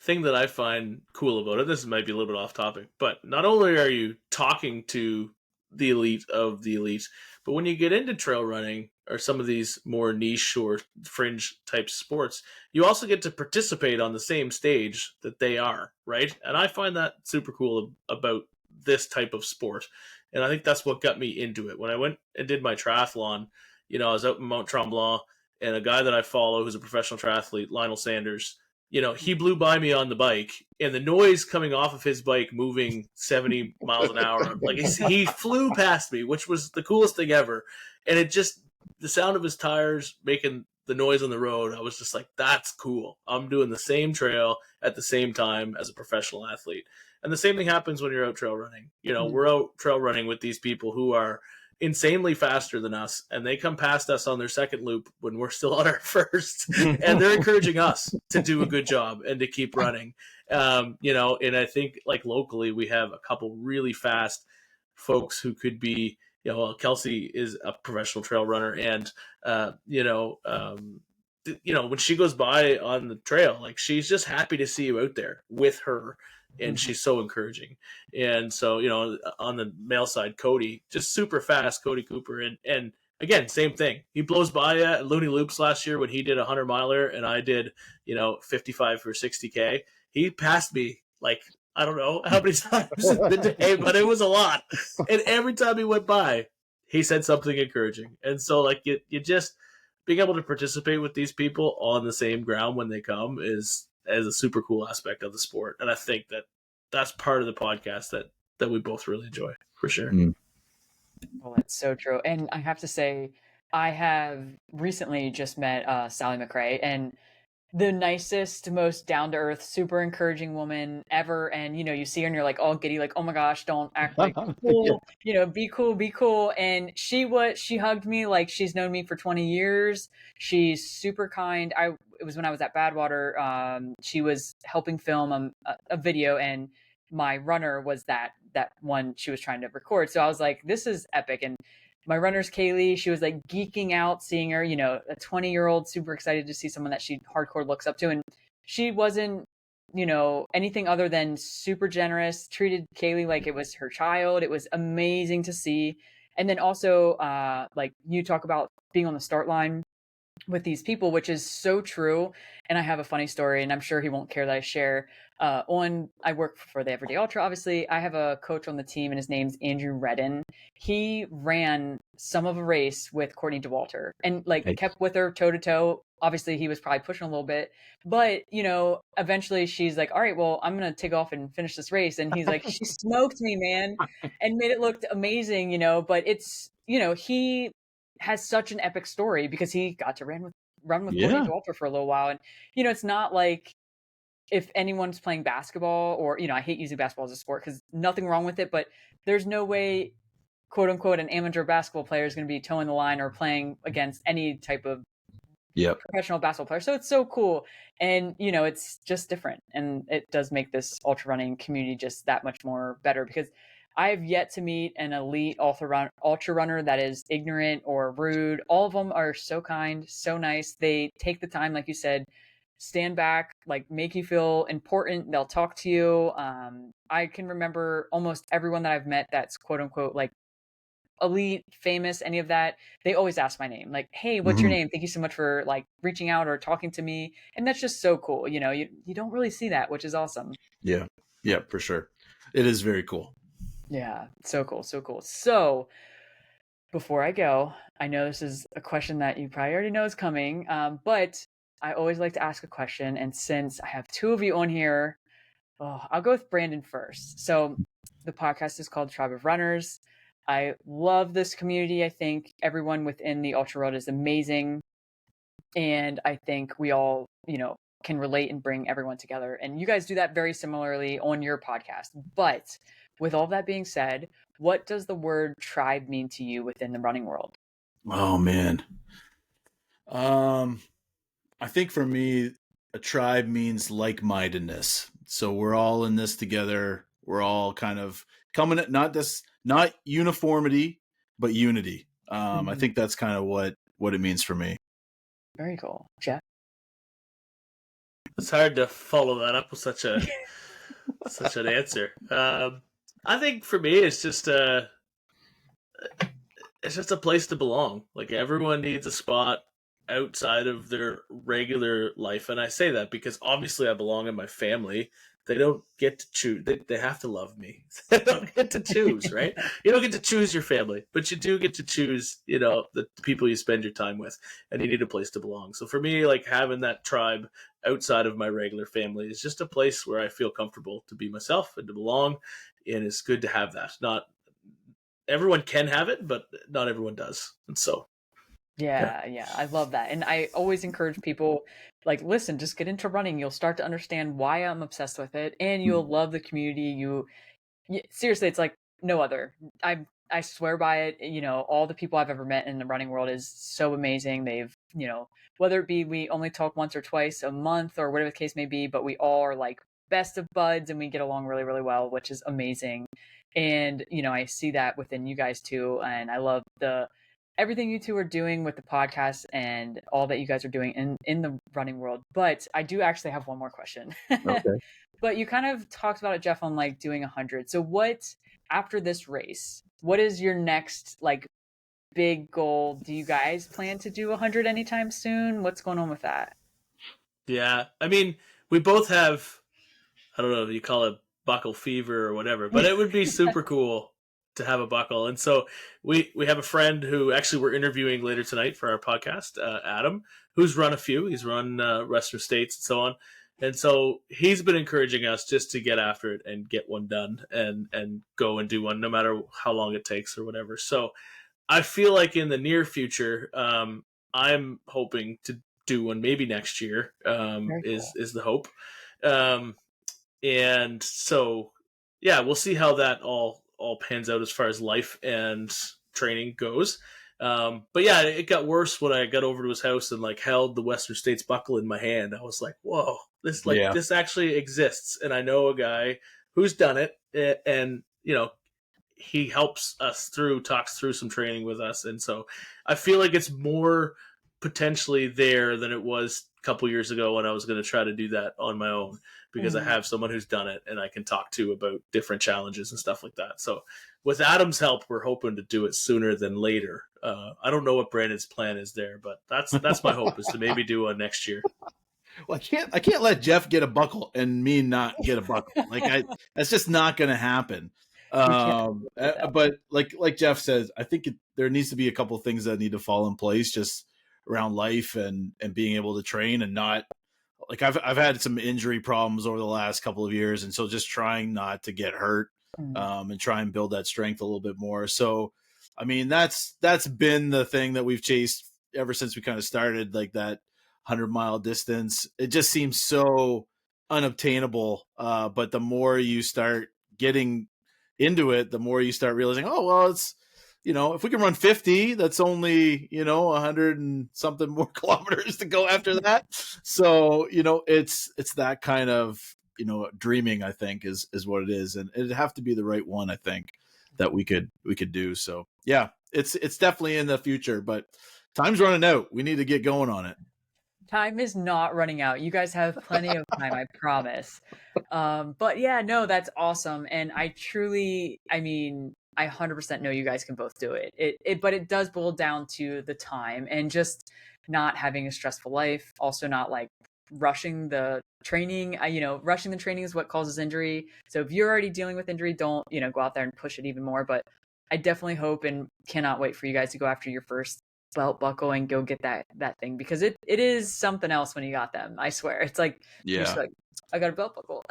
thing that I find cool about it, this might be a little bit off topic, but not only are you talking to the elite of the elite, but when you get into trail running or some of these more niche or fringe type sports, you also get to participate on the same stage that they are, right? And I find that super cool about this type of sport. And I think that's what got me into it. When I went and did my triathlon, I was out in Mount Tremblant and a guy that I follow who's a professional triathlete, Lionel Sanders, he blew by me on the bike and the noise coming off of his bike moving 70 miles an hour, like he flew past me, which was the coolest thing ever. And it just, the sound of his tires making the noise on the road, I was just like, that's cool. I'm doing the same trail at the same time as a professional athlete. And the same thing happens when you're out trail running. We're out trail running with these people who are insanely faster than us, and they come past us on their second loop when we're still on our first, and they're encouraging us to do a good job and to keep running. And I think like locally we have a couple really fast folks who could be, Kelsey is a professional trail runner, and when she goes by on the trail, like she's just happy to see you out there with her. And she's so encouraging. And so, on the male side, Cody, just super fast, Cody Cooper. And again, same thing. He blows by you at Looney Loops last year when he did a 100-miler and I did, 55 for 60K. He passed me like, I don't know how many times in the day, but it was a lot. And every time he went by, he said something encouraging. And so like you just being able to participate with these people on the same ground when they come is a super cool aspect of the sport. And I think that's part of the podcast that we both really enjoy, for sure. Well, that's so true. And I have to say, I have recently just met Sally McRae, and the nicest, most down to earth, super encouraging woman ever. And you see her and you're like all giddy, like, oh my gosh, don't act like cool, be cool, be cool. And she hugged me like she's known me for 20 years. She's super kind. It was when I was at Badwater. She was helping film a video, and my runner was that one she was trying to record. So I was like, this is epic. And my runner's Kaylee. She was like geeking out seeing her, a 20-year-old, super excited to see someone that she hardcore looks up to. And she wasn't, anything other than super generous, treated Kaylee like it was her child. It was amazing to see. And then also, like you talk about being on the start line with these people, which is so true. And I have a funny story, and I'm sure he won't care that I share. I work for the Everyday Ultra, obviously. I have a coach on the team, and his name's Andrew Redden. He ran some of a race with Courtney DeWalter and kept with her toe to toe. Obviously, he was probably pushing a little bit, but eventually she's like, all right, well, I'm going to take off and finish this race. And he's like, she smoked me, man, and made it look amazing, but it's, he has such an epic story because he got to run with Courtney DeWalter for a little while. And, it's not like if anyone's playing basketball or, I hate using basketball as a sport because nothing wrong with it, but there's no way, quote unquote, an amateur basketball player is going to be towing the line or playing against any type of professional basketball player. So it's so cool. And, it's just different. And it does make this ultra running community just that much more better because I have yet to meet an elite ultra runner that is ignorant or rude. All of them are so kind, so nice. They take the time, like you said, stand back, like make you feel important. They'll talk to you. I can remember almost everyone that I've met that's quote unquote like elite, famous, any of that. They always ask my name, like, hey, what's your name? Thank you so much for like reaching out or talking to me. And that's just so cool. You don't really see that, which is awesome. Yeah, for sure. It is very cool. Yeah, so cool, so cool. So before I go, I know this is a question that you probably already know is coming, but I always like to ask a question. And since I have two of you on here, I'll go with Brandon first. So the podcast is called Tribe of Runners. I love this community. I think everyone within the ultra world is amazing. And I think we all, can relate and bring everyone together. And you guys do that very similarly on your podcast. But with all that being said, what does the word tribe mean to you within the running world? Oh man. I think for me, a tribe means like-mindedness. So we're all in this together. We're all kind of coming at not uniformity, but unity. I think that's kind of what it means for me. Very cool. Jeff? It's hard to follow that up with such an answer. I think for me, it's just a place to belong. Like everyone needs a spot outside of their regular life, and I say that because obviously I belong in my family. They don't get to choose. They have to love me. They don't get to choose, right? You don't get to choose your family, but you do get to choose, the people you spend your time with, and you need a place to belong. So for me, like having that tribe outside of my regular family is just a place where I feel comfortable to be myself and to belong, and it's good to have that. Not everyone can have it, but not everyone does, and so. Yeah, I love that. And I always encourage people, like, listen, just get into running. You'll start to understand why I'm obsessed with it, and you'll love the community. Seriously, it's like no other. I swear by it. All the people I've ever met in the running world is so amazing. They've, whether it be we only talk once or twice a month or whatever the case may be, but we all are like best of buds and we get along really, really well, which is amazing. And, I see that within you guys too. And I love everything you two are doing with the podcast and all that you guys are doing in the running world. But I do actually have one more question. Okay. But you kind of talked about it, Jeff, on like doing 100. So after this race, what is your next like big goal? Do you guys plan to do 100 anytime soon? What's going on with that? Yeah. I mean, we both have, I don't know if you call it buckle fever or whatever, but it would be super cool to have a buckle. And so we have a friend who actually we're interviewing later tonight for our podcast, Adam, who's run a few. He's run Western States and so on. And so he's been encouraging us just to get after it and get one done and go and do one, no matter how long it takes or whatever. So I feel like in the near future, I'm hoping to do one maybe next year. Is the hope, and so yeah, we'll see how that all pans out as far as life and training goes. But yeah, it got worse when I got over to his house and like held the Western States buckle in my hand. I was like, whoa, this actually exists, and I know a guy who's done it, and he helps us talks through some training with us. And so I feel like it's more potentially there than it was a couple years ago when I was going to try to do that on my own, because I have someone who's done it and I can talk to about different challenges and stuff like that. So with Adam's help, we're hoping to do it sooner than later. I don't know what Brandon's plan is there, but that's my hope, is to maybe do one next year. Well, I can't let Jeff get a buckle and me not get a buckle. That's just not going to happen. But like Jeff says, I think there needs to be a couple of things that need to fall in place just around life and being able to train, and not like I've had some injury problems over the last couple of years. And so just trying not to get hurt, and try and build that strength a little bit more. So, I mean, that's been the thing that we've chased ever since we kind of started, like that 100-mile distance. It just seems so unobtainable. But the more you start getting into it, the more you start realizing, oh, well, it's, if we can run 50, that's only, 100 and something more kilometers to go after that. So, it's that kind of, dreaming, I think is what it is. And it'd have to be the right one, I think, that we could do. So yeah, it's definitely in the future, but time's running out. We need to get going on it. Time is not running out. You guys have plenty of time, I promise. But yeah, no, that's awesome. And I 100% know you guys can both do it. But it does boil down to the time and just not having a stressful life. Also not like rushing the training. Rushing the training is what causes injury. So if you're already dealing with injury, don't, go out there and push it even more. But I definitely hope and cannot wait for you guys to go after your first belt buckle and go get that thing, because it is something else when you got them. I swear, it's like, you're just like, I got a belt buckle.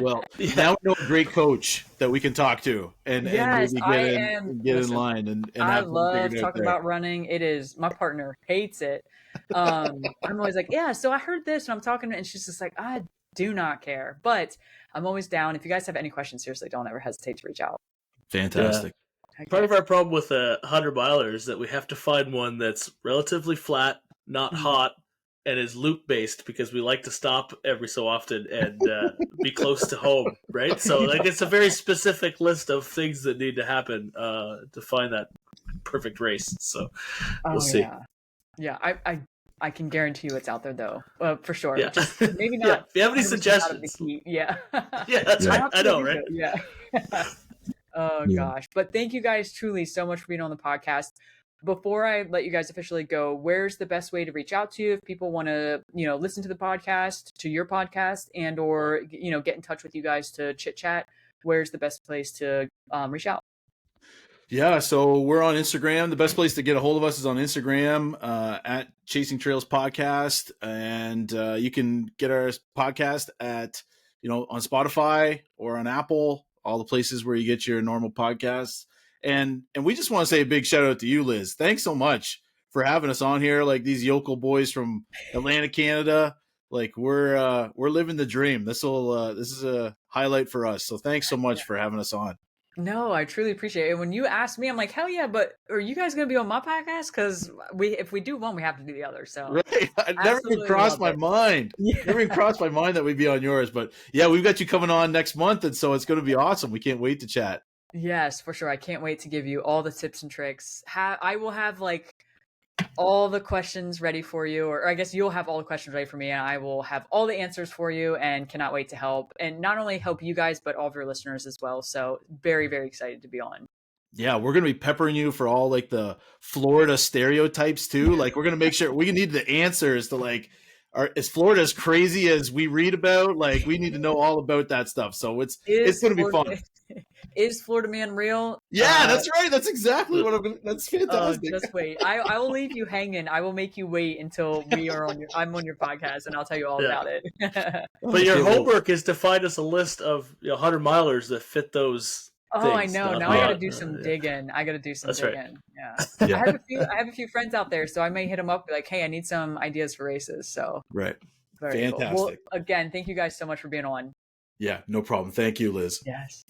Well, now we know a great coach that we can talk to and yes, maybe get in line and I love talking about running. It is, my partner hates it. I'm always like, yeah, so I heard this and I'm talking to, and she's just like, I do not care, but I'm always down. If you guys have any questions, seriously, don't ever hesitate to reach out. Fantastic. Part of our problem with a 100-miler is that we have to find one that's relatively flat, not hot, and is loop based, because we like to stop every so often and be close to home, right? So it's a very specific list of things that need to happen to find that perfect race. So we'll see. Yeah, I can guarantee you it's out there though, for sure. Yeah. Just maybe not. If you have any suggestions, yeah. Yeah, that's right. I know, right? Yeah. Oh gosh. But thank you guys truly so much for being on the podcast. Before I let you guys officially go, where's the best way to reach out to you if people want to, listen to the podcast, to your podcast, and or get in touch with you guys to chit chat? Where's the best place to reach out? Yeah, so we're on Instagram. The best place to get a hold of us is on Instagram at Chasing Trails Podcast, and you can get our podcast at on Spotify or on Apple, all the places where you get your normal podcasts. And we just want to say a big shout out to you, Liz. Thanks so much for having us on here. Like these yokel boys from Atlanta, Canada. Like we're living the dream. This is a highlight for us. So thanks so much for having us on. No, I truly appreciate it. And when you asked me, I'm like, hell yeah, but are you guys going to be on my podcast? Because if we do one, we have to do the other. So right. It never even crossed my mind. Yeah. Never even crossed my mind that we'd be on yours. But yeah, we've got you coming on next month. And so it's going to be awesome. We can't wait to chat. Yes, for sure. I can't wait to give you all the tips and tricks. I will have like all the questions ready for you, or I guess you'll have all the questions ready for me, and I will have all the answers for you, and cannot wait to help, and not only help you guys, but all of your listeners as well. So very, very excited to be on. Yeah, we're going to be peppering you for all like the Florida stereotypes too. Like we're going to make sure we need the answers to like is Florida as crazy as we read about? Like, we need to know all about that stuff. So it's going to be fun. Is Florida Man real? Yeah, that's right. That's exactly what I'm going to. That's fantastic. Just wait. I will leave you hanging. I will make you wait until I'm on your podcast, and I'll tell you all about it. But your homework is to find us a list of 100 milers that fit those. Oh, I know. Now I got to do some digging. I got to do some digging. Right. Yeah. I have a few friends out there, so I may hit them up. Be like, hey, I need some ideas for races. So right. Very fantastic. Cool. Well, again, thank you guys so much for being on. Yeah, no problem. Thank you, Liz. Yes.